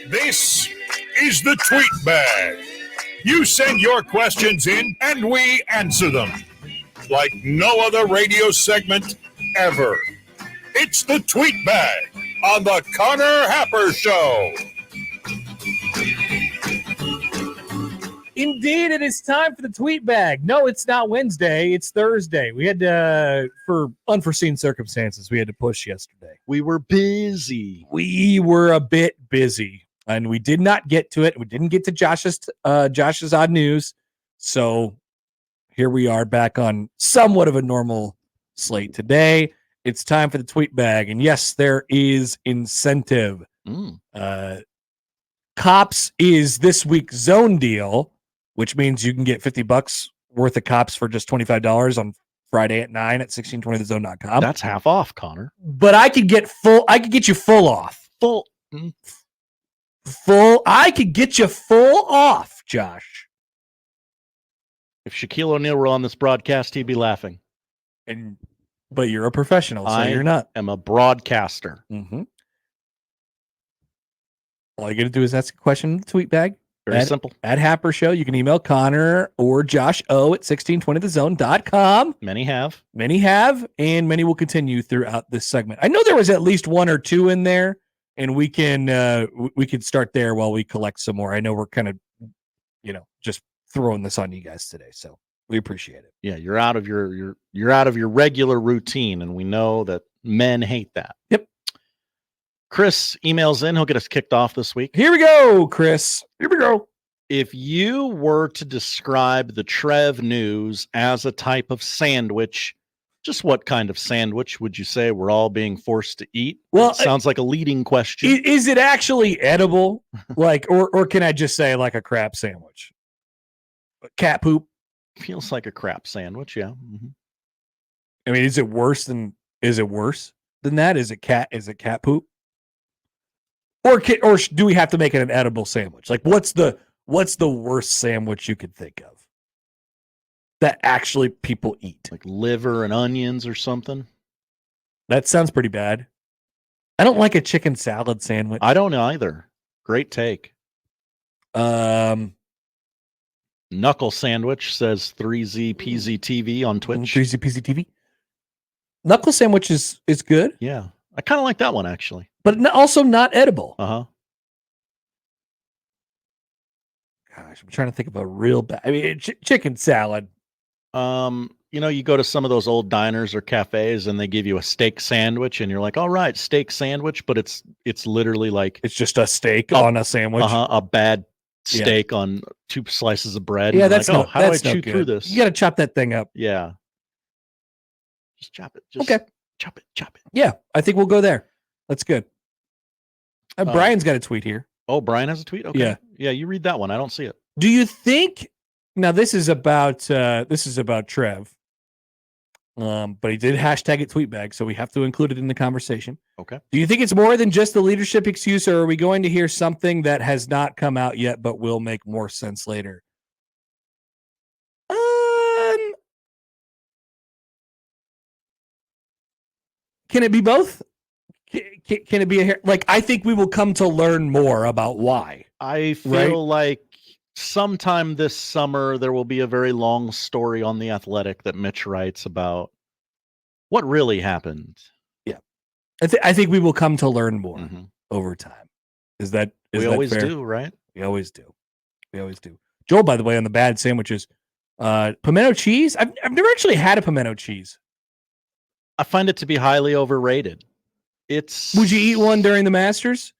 This is the Tweetbag. You send your questions in, and we answer them like no other radio segment ever. It's the Tweetbag on the Connor Happer Show. Indeed, it is time for the tweet bag. No, it's not Wednesday. It's Thursday. We had to, for unforeseen circumstances, we had to push yesterday. We were busy. We were a bit busy, and we did not get to it. We didn't get to Josh's odd news. So here we are back on somewhat of a normal slate today. It's time for the tweet bag. And yes, there is incentive. Cops is this week's zone deal, which means you can get $50 worth of cops for just $25 on Friday at 9 at 1620thezone.com. That's half off, Connor. But I could get you full off. Full. I could get you full off, Josh. If Shaquille O'Neal were on this broadcast, he'd be laughing. But you're a professional, so you're not. I'm a broadcaster. Mm-hmm. All you got to do is ask a question in the tweet bag. Very simple. At Happer Show, you can email Connor or Josh O at 1620thezone.com. Many have, and many will continue throughout this segment. I know there was at least one or two in there, and we can start there while we collect some more. I know we're kind of, just throwing this on you guys today, so we appreciate it. Yeah, you're out of your regular routine, and we know that men hate that. Yep. Chris emails in. He'll get us kicked off this week. Here we go, Chris. Here we go. If you were to describe the Trev news as a type of sandwich, just what kind of sandwich would you say we're all being forced to eat? Well, it sounds like a leading question. Is it actually edible? or can I just say like a crap sandwich? Cat poop? Feels like a crap sandwich, yeah. Mm-hmm. I mean, is it worse than that? Is it cat poop? Or do we have to make it an edible sandwich? Like, what's the worst sandwich you could think of that actually people eat? Like liver and onions or something? That sounds pretty bad. I don't like a chicken salad sandwich. I don't either. Great take. Knuckle sandwich, says 3ZPZTV on Twitch. 3ZPZTV. Knuckle sandwich is good. Yeah. I kind of like that one, actually. But also not edible. Uh-huh. Gosh, I'm trying to think of a real bad... I mean, chicken salad. You go to some of those old diners or cafes and they give you a steak sandwich and you're like, all right, steak sandwich, but it's literally like... It's just a steak on a sandwich. A bad steak on 2 slices of bread. Yeah, that's like, how do I chew through this? You got to chop that thing up. Yeah. Just chop it. Okay. Chop it. Yeah, I think we'll go there. That's good. Brian's got a tweet here. Oh, Brian has a tweet? Okay. Yeah. Yeah, you read that one. I don't see it. Do you think... Now, this is about Trev. But he did hashtag it tweetbag, so we have to include it in the conversation. Okay. Do you think it's more than just the leadership excuse, or are we going to hear something that has not come out yet but will make more sense later? Can it be both? Can it be I think we will come to learn more about why. I feel like sometime this summer there will be a very long story on The Athletic that Mitch writes about what really happened. Yeah. I think we will come to learn more over time. Is that always fair? do, right? We always do. Joel, by the way, on the bad sandwiches, pimento cheese. I've never actually had a pimento cheese. I find it to be highly overrated. Would you eat one during the Masters?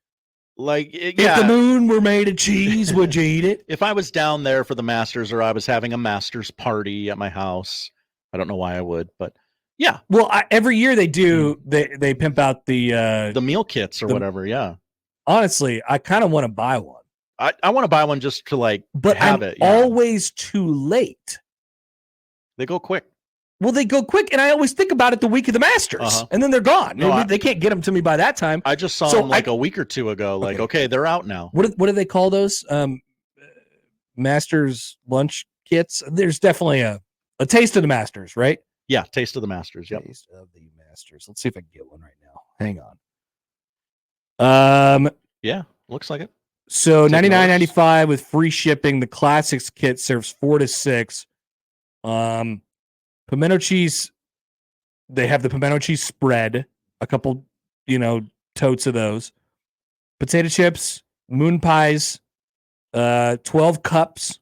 If the moon were made of cheese, would you eat it? If I was down there for the Masters or I was having a Masters party at my house, I don't know why I would, but yeah. Well, every year they do. They pimp out the meal kits or whatever. Yeah. Honestly, I kind of want to buy one. I want to buy one just to have it. Yeah. Always too late. They go quick. Well, they go quick, and I always think about it the week of the Masters, and then they're gone. No, they can't get them to me by that time. I just saw them a week or two ago. Okay, they're out now. What do they call those? Masters lunch kits? There's definitely a taste of the Masters, right? Yeah, taste of the Masters. Yep. Taste of the Masters. Let's see if I can get one right now. Hang on. Yeah, looks like it. So Take notice. $99.95 with free shipping. The classics kit serves 4 to 6. Pimento cheese. They have the pimento cheese spread. A couple, totes of those. Potato chips, moon pies, 12 cups.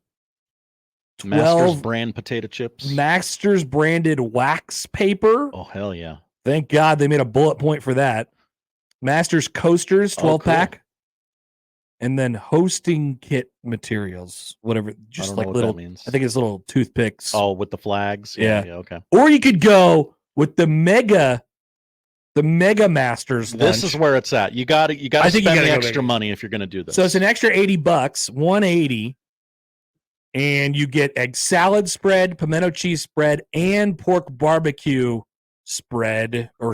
Masters brand potato chips. Masters branded wax paper. Oh, hell yeah. Thank God they made a bullet point for that. Masters coasters, 12 pack. And then hosting kit materials, whatever, just like little, I think it's little toothpicks. Oh, with the flags. Yeah. Okay. Or you could go with the mega Masters. This is where it's at. You got to spend the extra money if you're going to do this. So it's an extra $80, $180, and you get egg salad spread, pimento cheese spread, and pork barbecue spread. Or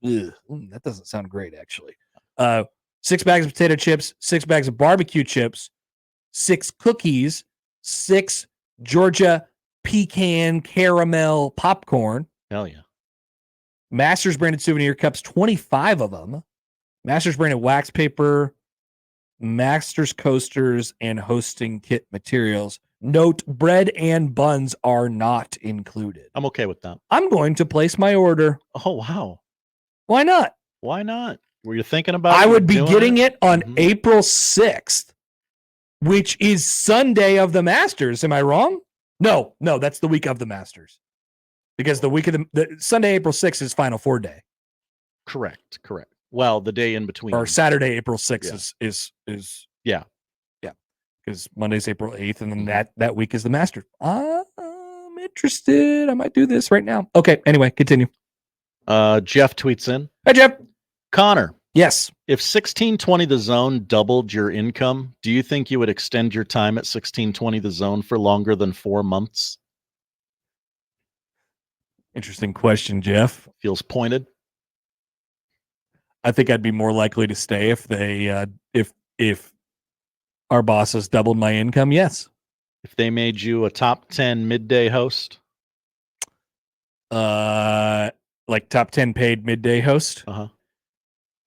that doesn't sound great, actually. 6 bags of potato chips, 6 bags of barbecue chips, 6 cookies, 6 Georgia pecan caramel popcorn. Hell yeah. Masters branded souvenir cups, 25 of them. Masters branded wax paper, Masters coasters, and hosting kit materials. Note, bread and buns are not included. I'm okay with that. I'm going to place my order. Oh, wow. Why not? Why not? Were you thinking about I would be getting it on April 6th, which is Sunday of the Masters. Am I wrong? No, that's the week of the Masters. Because the week of the Sunday, April 6th is Final Four day. Correct. Well, the day in between. Or Saturday, April 6th is Yeah. Because Monday's April 8th, and then that week is the Masters. I'm interested. I might do this right now. Okay, anyway, continue. Jeff tweets in. Hi, Jeff. Connor. Yes. If 1620 The Zone doubled your income, do you think you would extend your time at 1620 The Zone for longer than 4 months? Interesting question, Jeff. Feels pointed. I think I'd be more likely to stay if they if our bosses doubled my income. Yes. If they made you a top 10 midday host? Like top 10 paid midday host? Uh-huh.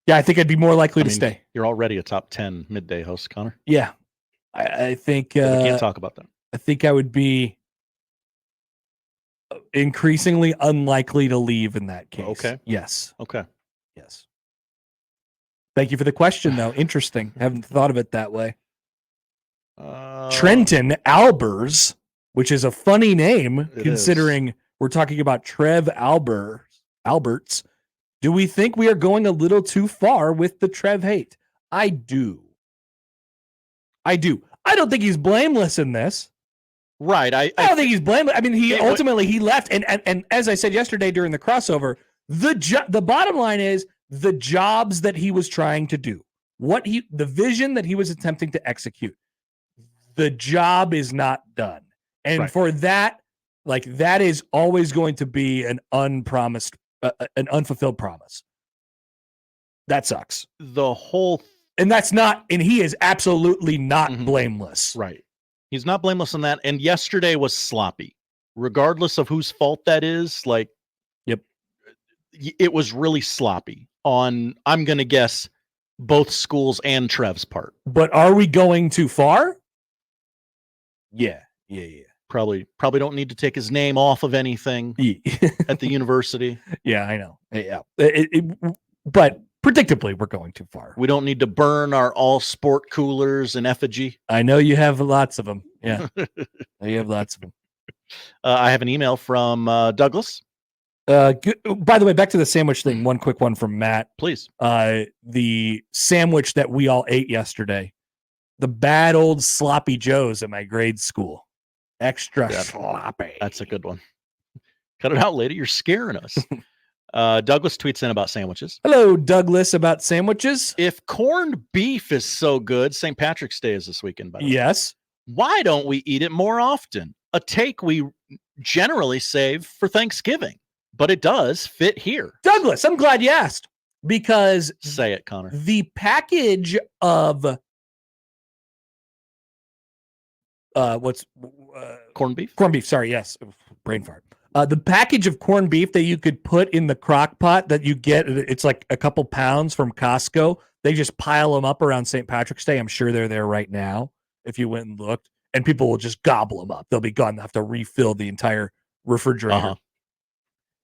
Yeah, I think I'd be more likely to stay. You're already a top 10 midday host, Connor. Yeah. I think we can't talk about that. I think I would be increasingly unlikely to leave in that case. Okay. Yes. Okay. Yes. Thank you for the question, though. Interesting. Haven't thought of it that way. Trenton Alberts, which is a funny name considering we're talking about Trev Alberts. Do we think we are going a little too far with the Trev hate? I do. I don't think he's blameless in this. Right. I don't think he's blameless. I mean, he left, and as I said yesterday during the crossover, the bottom line is the jobs that he was trying to do, the vision that he was attempting to execute, the job is not done, and for that, that is always going to be an unpromised. An unfulfilled promise. That sucks. And he is absolutely not blameless. Right. He's not blameless in that. And yesterday was sloppy, regardless of whose fault that is. Yep. It was really sloppy on, I'm going to guess, both schools and Trev's part. But are we going too far? Yeah. Probably don't need to take his name off of anything at the university. Yeah, I know. Yeah, but predictably, we're going too far. We don't need to burn our all sport coolers in effigy. I know you have lots of them. Yeah, you have lots of them. I have an email from Douglas. By the way, back to the sandwich thing. One quick one from Matt, please. The sandwich that we all ate yesterday, the bad old sloppy joes at my grade school. Extra sloppy. That's a good one. Cut it out, lady. You're scaring us. Douglas tweets in about sandwiches. Hello, Douglas, about sandwiches. If corned beef is so good, St. Patrick's Day is this weekend, by the way. Yes. Why don't we eat it more often? A take we generally save for Thanksgiving, but it does fit here. Douglas, I'm glad you asked because say it, Connor. The package of corned beef. Corned beef. Sorry. Yes. Brain fart. The package of corned beef that you could put in the crock pot that you get, it's like a couple pounds from Costco. They just pile them up around St. Patrick's Day. I'm sure they're there right now if you went and looked. And people will just gobble them up. They'll be gone. They'll have to refill the entire refrigerator.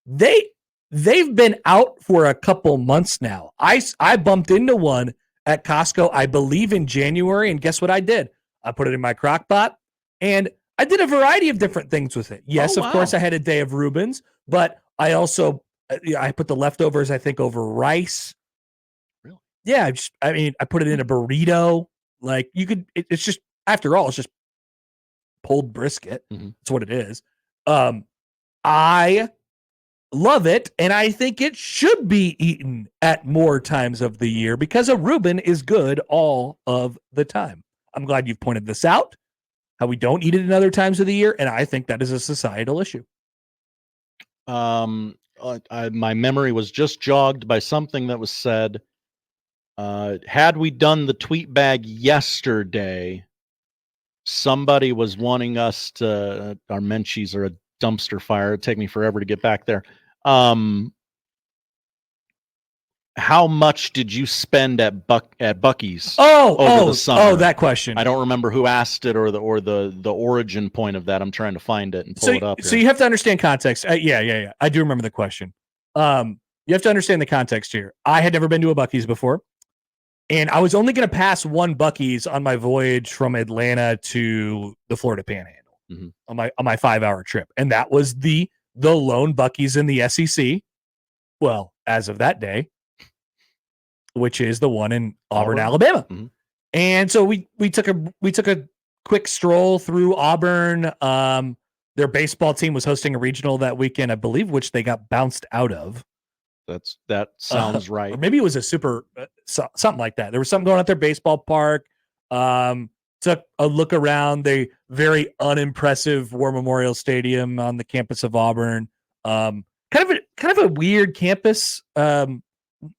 They've been out for a couple months now. I bumped into one at Costco, I believe in January, and guess what I did? I put it in my crock pot, and I did a variety of different things with it. Yes, of course, I had a day of Reubens, but I also I put the leftovers, I think, over rice. Really? Yeah, I put it in a burrito. Like you could, it's just, after all, it's just pulled brisket. That's what it is. I love it, and I think it should be eaten at more times of the year because a Reuben is good all of the time. I'm glad you've pointed this out, how we don't eat it in other times of the year, and I think that is a societal issue. My memory was just jogged by something that was said. Had we done the tweet bag yesterday, somebody was wanting us to, our Menchies are a dumpster fire. It'd take me forever to get back there. How much did you spend at Buc-ees over the summer? Oh, that question. I don't remember who asked it or the origin point of that. I'm trying to find it and pull it up here. So you have to understand context. Yeah. I do remember the question. You have to understand the context here. I had never been to a Buc-ees before, and I was only going to pass one Buc-ees on my voyage from Atlanta to the Florida Panhandle on my 5-hour trip, and that was the lone Buc-ees in the SEC. Well, as of that day, which is the one in Auburn, Alabama. And so we took a quick stroll through Auburn. Their baseball team was hosting a regional that weekend, I believe, which they got bounced out of. That sounds right. Or maybe it was a super something like that. There was something going on at their baseball park. Took a look around the very unimpressive War Memorial Stadium on the campus of Auburn. Kind of a weird campus.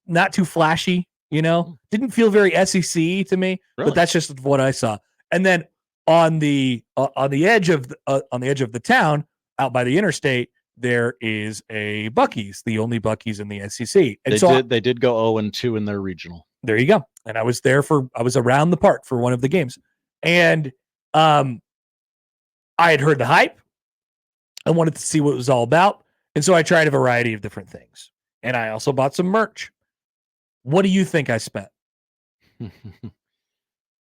Not too flashy, didn't feel very SEC to me, really? But that's just what I saw. And then on the edge of the town, out by the interstate, there is a Buc-ees, the only Buc-ees in the SEC. And they did go 0-2 in their regional. There you go. And I was around the park for one of the games, and I had heard the hype. I wanted to see what it was all about, and so I tried a variety of different things. And I also bought some merch. What do you think I spent?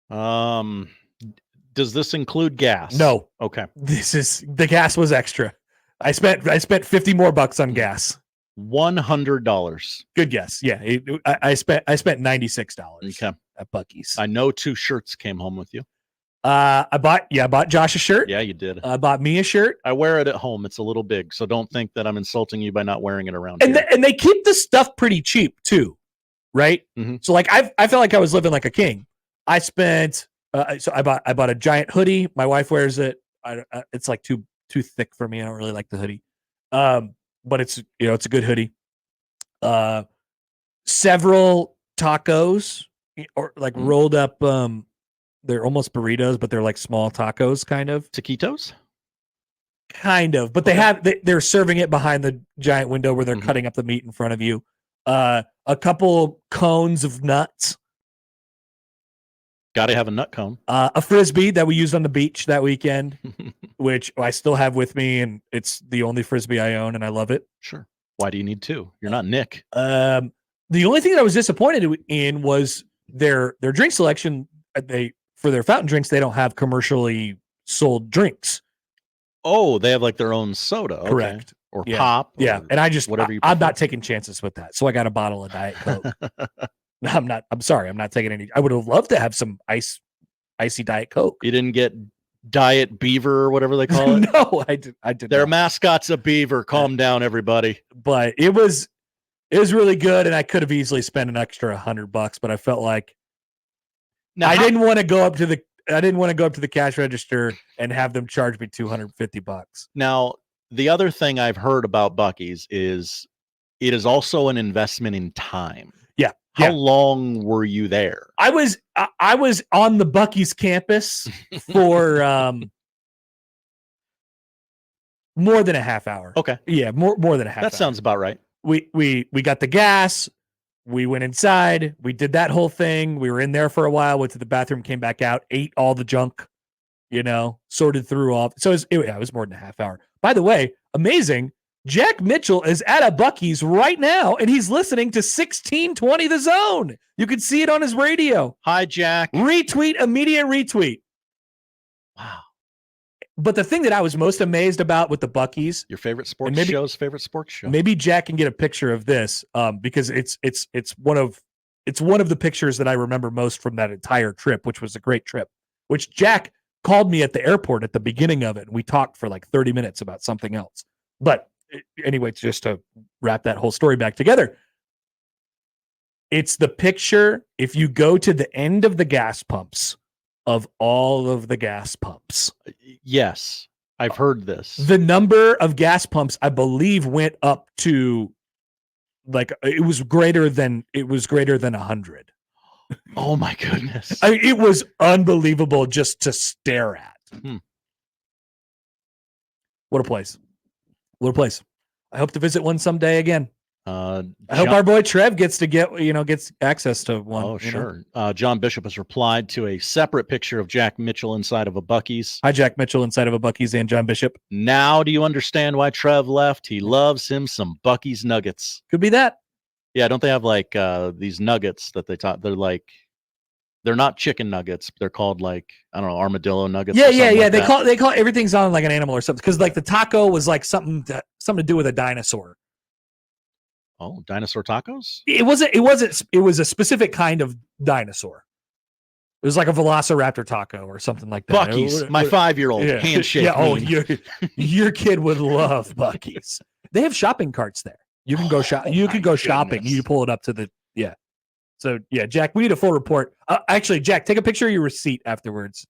Does this include gas? No. Okay. The gas was extra. I spent $50 more on gas. $100. Good guess. Yeah. I spent $96 okay. At Buc-ees. I know 2 shirts came home with you. I bought Josh a shirt. Yeah, you did. I bought me a shirt. I wear it at home. It's a little big, so don't think that I'm insulting you by not wearing it around here. And they keep the stuff pretty cheap too, right? So like I felt like I was living like a king. I spent so I bought a giant hoodie. My wife wears it. It's like too thick for me. I don't really like the hoodie, but it's it's a good hoodie. Several tacos, or like rolled up. They're almost burritos, but they're like small tacos, kind of. Taquitos? Kind of, but they're serving it behind the giant window where they're cutting up the meat in front of you. A couple cones of nuts. Got to have a nut cone. A Frisbee that we used on the beach that weekend, which I still have with me, and it's the only Frisbee I own, and I love it. Sure. Why do you need 2? You're not Nick. The only thing that I was disappointed in was their drink selection. For their fountain drinks, they don't have commercially sold drinks. Oh, they have like their own soda. Okay. Correct. Or pop. Yeah. And I'm not taking chances with that. So I got a bottle of Diet Coke. I'm sorry. I'm not taking any. I would have loved to have some icy Diet Coke. You didn't get Diet Beaver or whatever they call it? No, I did. Their mascot's a beaver. Calm down, everybody. But it was really good. And I could have easily spent an extra $100, but I felt like I didn't want to go up to the cash register and have them charge me $250. Now, the other thing I've heard about Buc-ees is it is also an investment in time. Yeah. How long were you there? I was on the Buc-ees campus for More than a half hour. Okay. Yeah, more than a half hour. That sounds about right. We got the gas. We went inside. We did that whole thing. We were in there for a while. Went to the bathroom. Came back out. Ate all the junk. Sorted through all. So it was more than a half hour. By the way, amazing. Jack Mitchell is at a Buc-ees right now, and he's listening to 1620 The Zone. You can see it on his radio. Hi, Jack. Retweet, immediate retweet. Wow. But the thing that I was most amazed about with the Buc-ees, Your favorite sports favorite sports show. Maybe Jack can get a picture of this, because it's one of the pictures that I remember most from that entire trip, which was a great trip. Which Jack called me at the airport at the beginning of it, and we talked for like 30 minutes about something else. But anyway, just to wrap that whole story back together, it's the picture, if you go to the end of the gas pumps, of all of the gas pumps. Yes, I've heard this. The number of gas pumps, I believe, went up to like it was greater than 100. Oh my goodness. It was unbelievable just to stare at. What a place. What a place. I hope to visit one someday again. I hope our boy Trev gets access to one. Oh, sure. John Bishop has replied to a separate picture of Jack Mitchell inside of a Buc-ees. Hi, Jack Mitchell inside of a Buc-ees and John Bishop. Now, do you understand why Trev left? He loves him some Buc-ees nuggets. Could be that. Yeah, don't they have like these nuggets that they taught? They're not chicken nuggets. They're called like, I don't know, armadillo nuggets. Yeah. They call everything's on like an animal or something. Because like the taco was like something to do with a dinosaur. Oh, dinosaur tacos? It was a specific kind of dinosaur. It was like a velociraptor taco or something like that. Buc-ees, my 5-year-old handshake. Yeah, your kid would love Buc-ees. They have shopping carts there. You can go shop. You can go shopping. You pull it up to the So yeah, Jack, we need a full report. Actually, Jack, take a picture of your receipt afterwards,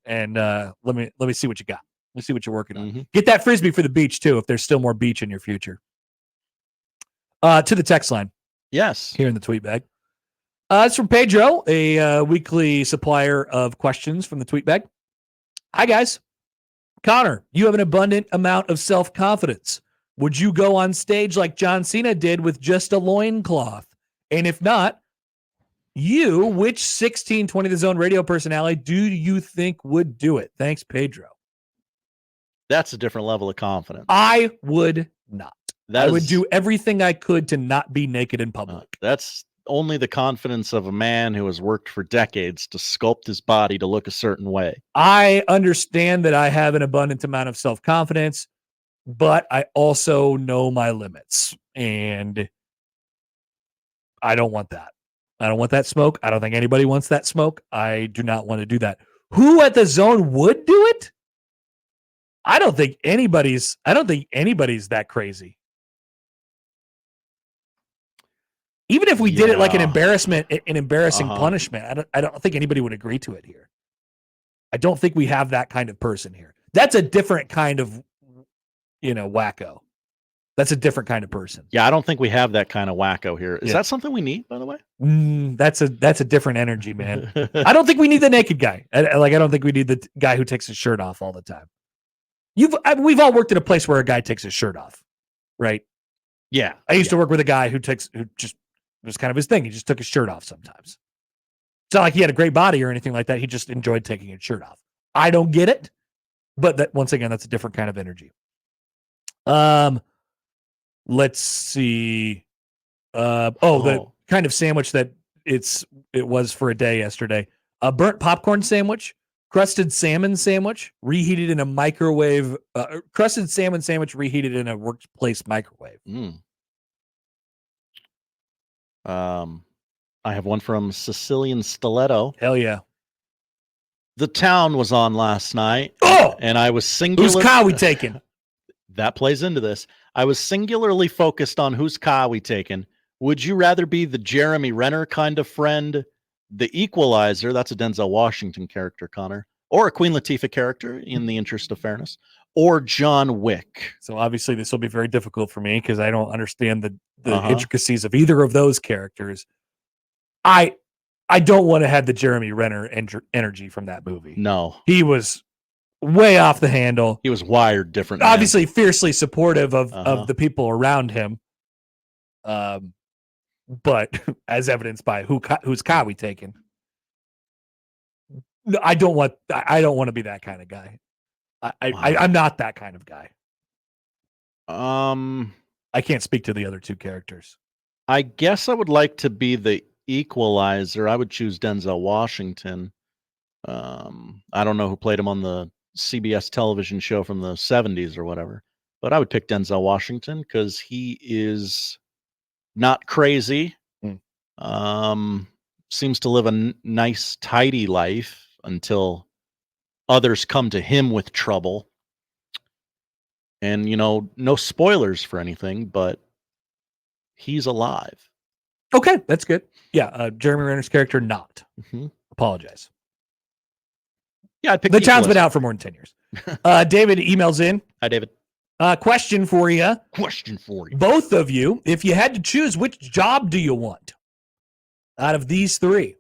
and let me see what you got. Let's see what you're working on. Mm-hmm. Get that Frisbee for the beach too, if there's still more beach in your future. To the text line. Yes. Here in the tweet bag. It's from Pedro, a weekly supplier of questions from the tweet bag. Hi, guys. Connor, you have an abundant amount of self-confidence. Would you go on stage like John Cena did with just a loincloth? And if not, which 1620 The Zone radio personality do you think would do it? Thanks, Pedro. That's a different level of confidence. I would not. I would do everything I could to not be naked in public. That's only the confidence of a man who has worked for decades to sculpt his body to look a certain way. I understand that I have an abundant amount of self-confidence, but I also know my limits, and I don't want that. I don't want that smoke. I don't think anybody wants that smoke. I do not want to do that. Who at the Zone would do it? I don't think anybody's that crazy. Even if we did it like an embarrassing punishment, I don't think anybody would agree to it here. I don't think we have that kind of person here. That's a different kind of, wacko. That's a different kind of person. Yeah, I don't think we have that kind of wacko here. Is that something we need, by the way? That's a different energy, man. I don't think we need the naked guy. I don't think we need the guy who takes his shirt off all the time. We've all worked at a place where a guy takes his shirt off, right? Yeah. I used to work with a guy who just it was kind of his thing. He just took his shirt off sometimes. It's not like he had a great body or anything like that. He just enjoyed taking his shirt off. I don't get it, but once again, that's a different kind of energy. Let's see. The kind of sandwich that it was for a day yesterday. A burnt popcorn sandwich, crusted salmon sandwich, reheated in a microwave. Crusted salmon sandwich reheated in a workplace microwave. I have one from Sicilian Stiletto. Hell yeah. The Town was on last night. Oh! And I was singular. Whose car we taking? That plays into this. I was singularly focused on whose car we taking. Would you rather be the Jeremy Renner kind of friend, the Equalizer, that's a Denzel Washington character, Connor, or a Queen Latifah character in the interest of fairness, or John Wick? So obviously this will be very difficult for me because I don't understand the intricacies of either of those characters. I don't want to have the Jeremy Renner energy from that movie. No. He was way off the handle. He was wired different. Man. Obviously, fiercely supportive of the people around him. But as evidenced by whose car we taking. I don't want to be that kind of guy. I'm not that kind of guy. I can't speak to the other two characters. I guess I would like to be the equalizer. I would choose Denzel Washington. I don't know who played him on the CBS television show from the 70s or whatever, but I would pick Denzel Washington because he is not crazy. Seems to live a nice, tidy life until others come to him with trouble. And, no spoilers for anything, but he's alive. Okay, that's good. Yeah, Jeremy Renner's character not. Apologize. Yeah, I picked the town's been out for more than 10 years. David emails in. Hi, David. Question for you. Both of you, if you had to choose, which job do you want out of these three?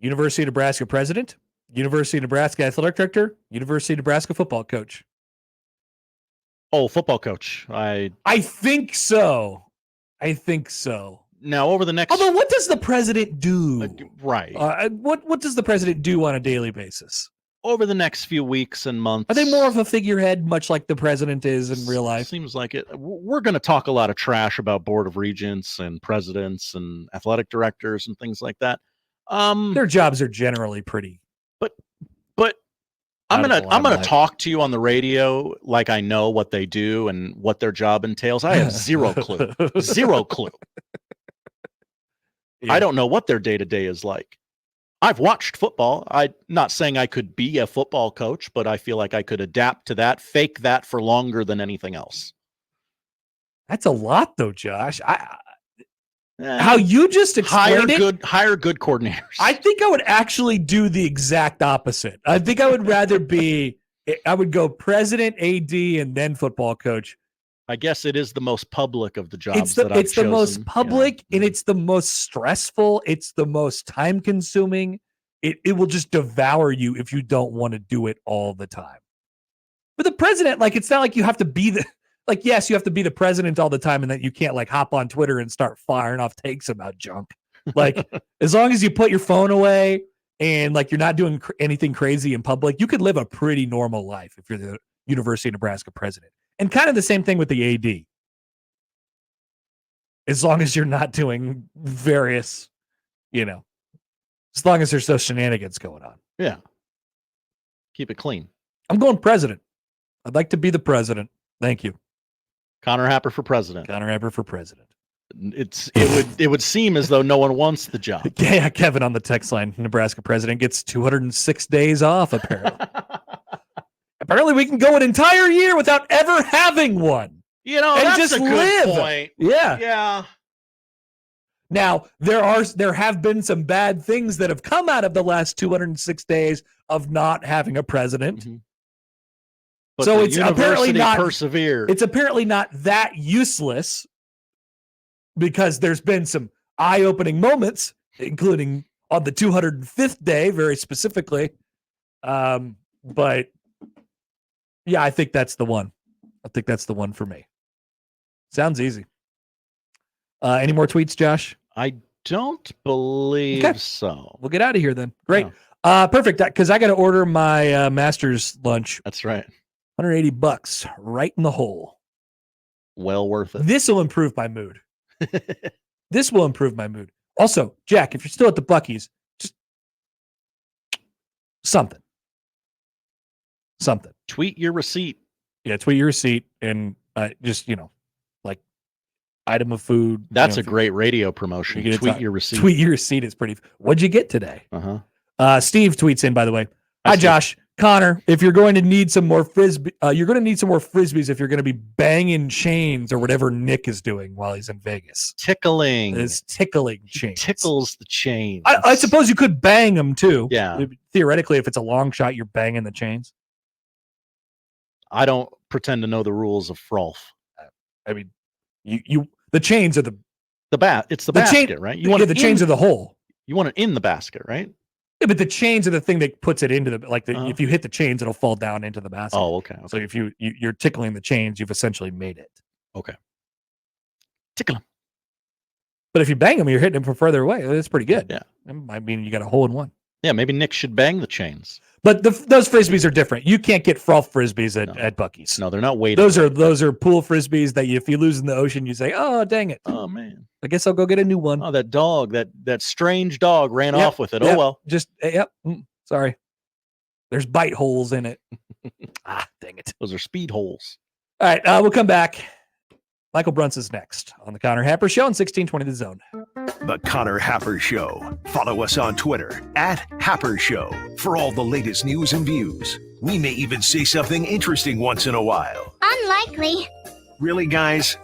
University of Nebraska president, University of Nebraska athletic director, University of Nebraska football coach. Oh, football coach. I think so. Now, over the next... Although, what does the president do? Right. What does the president do on a daily basis? Over the next few weeks and months... Are they more of a figurehead, much like the president is in real life? Seems like it. We're going to talk a lot of trash about Board of Regents and presidents and athletic directors and things like that. Their jobs are generally pretty... But I'm gonna talk to you on the radio like I know what they do and what their job entails. I have zero clue. Zero clue. Yeah. I don't know what their day-to-day is like. I've watched football. I'm not saying I could be a football coach, but I feel like I could adapt to that, fake that for longer than anything else. That's a lot, though, Josh. How you just explained hire good coordinators. I think I would actually do the exact opposite. I think I would rather I would go president, AD, and then football coach. I guess it is the most public of the jobs it's the most public, and it's the most stressful. It's the most time consuming. It will just devour you if you don't want to do it all the time. But the president, it's not like you have to be yes, you have to be the president all the time and that you can't hop on Twitter and start firing off takes about junk. As long as you put your phone away and you're not doing anything crazy in public, you could live a pretty normal life if you're the University of Nebraska president. And kind of the same thing with the AD. As long as you're not doing various, as long as there's no shenanigans going on. Yeah. Keep it clean. I'm going president. I'd like to be the president. Thank you. Connor Happer for president. It would seem as though no one wants the job. Yeah, Kevin on the text line. Nebraska president gets 206 days off, apparently. Apparently we can go an entire year without ever having one. And that's just a good live. Point. Yeah. Yeah. Now, there have been some bad things that have come out of the last 206 days of not having a president. Mm-hmm. But so it's apparently not persevered. It's apparently not that useless because there's been some eye-opening moments, including on the 205th day, very specifically. But yeah, I think that's the one. I think that's the one for me. Sounds easy. Any more tweets, Josh? I don't believe so. We'll get out of here then. Great. No. Perfect. Because I got to order my master's lunch. That's right. $180 right in the hole. Well worth it. This will improve my mood. Also, Jack, if you're still at the Buc-ees, just something. Tweet your receipt. Yeah, tweet your receipt and just, item of food. That's a great radio promotion. Tweet your receipt. Tweet your receipt is pretty. What'd you get today? Steve tweets in, by the way. Hi, Josh. Connor, if you're going to need some more frisbees if you're going to be banging chains or whatever Nick is doing while he's in Vegas. Tickling. It's tickling chains. Tickles the chains. I suppose you could bang them too. Yeah. Theoretically, if it's a long shot, you're banging the chains. I don't pretend to know the rules of frolf. I mean, the chains are it's the basket, right? You want the chains are the hole. You want it in the basket, right? Yeah, but the chains are the thing that puts it into the Uh-huh. if you hit the chains, it'll fall down into the basket. Oh, okay. So if you're tickling the chains, you've essentially made it. Okay. Tickle 'em. But if you bang them, you're hitting them from further away. That's pretty good. Yeah. I mean, you got a hole in one. Yeah, maybe Nick should bang the chains. But those frisbees are different. You can't get frolf frisbees at Buc-ees. No, they're not weighted. Those are pool frisbees that if you lose in the ocean, you say, "Oh, dang it! Oh man, I guess I'll go get a new one." oh that dog, that strange dog ran off with it. Yep. Oh well. Just sorry. There's bite holes in it. Dang it! Those are speed holes. All right, we'll come back. Michael Brunson's next on the Connor Happer Show on 1620 The Zone. The Connor Happer Show. Follow us on Twitter @Happer Show for all the latest news and views. We may even say something interesting once in a while. Unlikely. Really, guys?